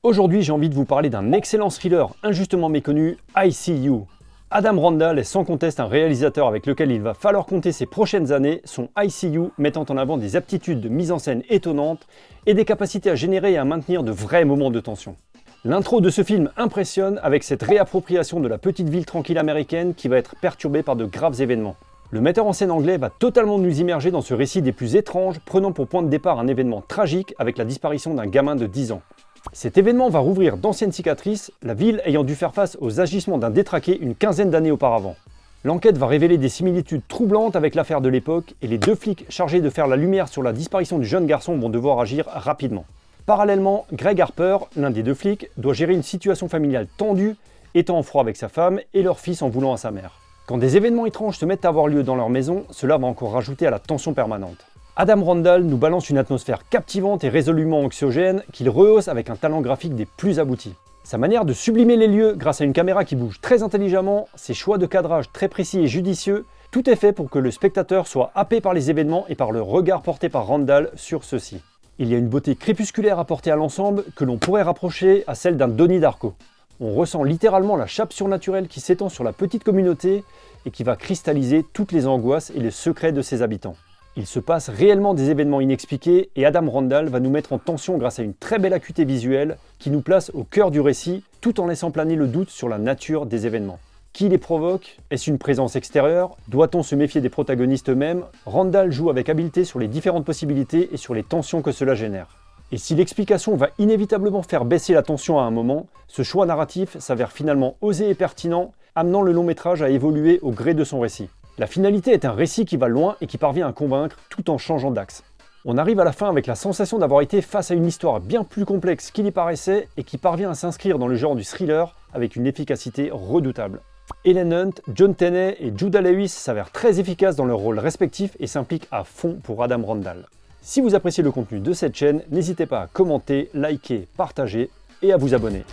Aujourd'hui, j'ai envie de vous parler d'un excellent thriller injustement méconnu, I See You. Adam Randall est sans conteste un réalisateur avec lequel il va falloir compter ces prochaines années, son I See You mettant en avant des aptitudes de mise en scène étonnantes et des capacités à générer et à maintenir de vrais moments de tension. L'intro de ce film impressionne avec cette réappropriation de la petite ville tranquille américaine qui va être perturbée par de graves événements. Le metteur en scène anglais va totalement nous immerger dans ce récit des plus étranges, prenant pour point de départ un événement tragique avec la disparition d'un gamin de 10 ans. Cet événement va rouvrir d'anciennes cicatrices, la ville ayant dû faire face aux agissements d'un détraqué une quinzaine d'années auparavant. L'enquête va révéler des similitudes troublantes avec l'affaire de l'époque et les deux flics chargés de faire la lumière sur la disparition du jeune garçon vont devoir agir rapidement. Parallèlement, Greg Harper, l'un des deux flics, doit gérer une situation familiale tendue, étant en froid avec sa femme et leur fils en voulant à sa mère. Quand des événements étranges se mettent à avoir lieu dans leur maison, cela va encore rajouter à la tension permanente. Adam Randall nous balance une atmosphère captivante et résolument anxiogène qu'il rehausse avec un talent graphique des plus aboutis. Sa manière de sublimer les lieux grâce à une caméra qui bouge très intelligemment, ses choix de cadrage très précis et judicieux, tout est fait pour que le spectateur soit happé par les événements et par le regard porté par Randall sur ceux-ci. Il y a une beauté crépusculaire apportée à l'ensemble que l'on pourrait rapprocher à celle d'un Donnie Darko. On ressent littéralement la chape surnaturelle qui s'étend sur la petite communauté et qui va cristalliser toutes les angoisses et les secrets de ses habitants. Il se passe réellement des événements inexpliqués et Adam Randall va nous mettre en tension grâce à une très belle acuité visuelle qui nous place au cœur du récit tout en laissant planer le doute sur la nature des événements. Qui les provoque? Est-ce une présence extérieure? Doit-on se méfier des protagonistes eux-mêmes? Randall joue avec habileté sur les différentes possibilités et sur les tensions que cela génère. Et si l'explication va inévitablement faire baisser la tension à un moment, ce choix narratif s'avère finalement osé et pertinent, amenant le long métrage à évoluer au gré de son récit. La finalité est un récit qui va loin et qui parvient à convaincre tout en changeant d'axe. On arrive à la fin avec la sensation d'avoir été face à une histoire bien plus complexe qu'il y paraissait et qui parvient à s'inscrire dans le genre du thriller avec une efficacité redoutable. Helen Hunt, John Tenney et Judah Lewis s'avèrent très efficaces dans leurs rôles respectifs et s'impliquent à fond pour Adam Randall. Si vous appréciez le contenu de cette chaîne, n'hésitez pas à commenter, liker, partager et à vous abonner.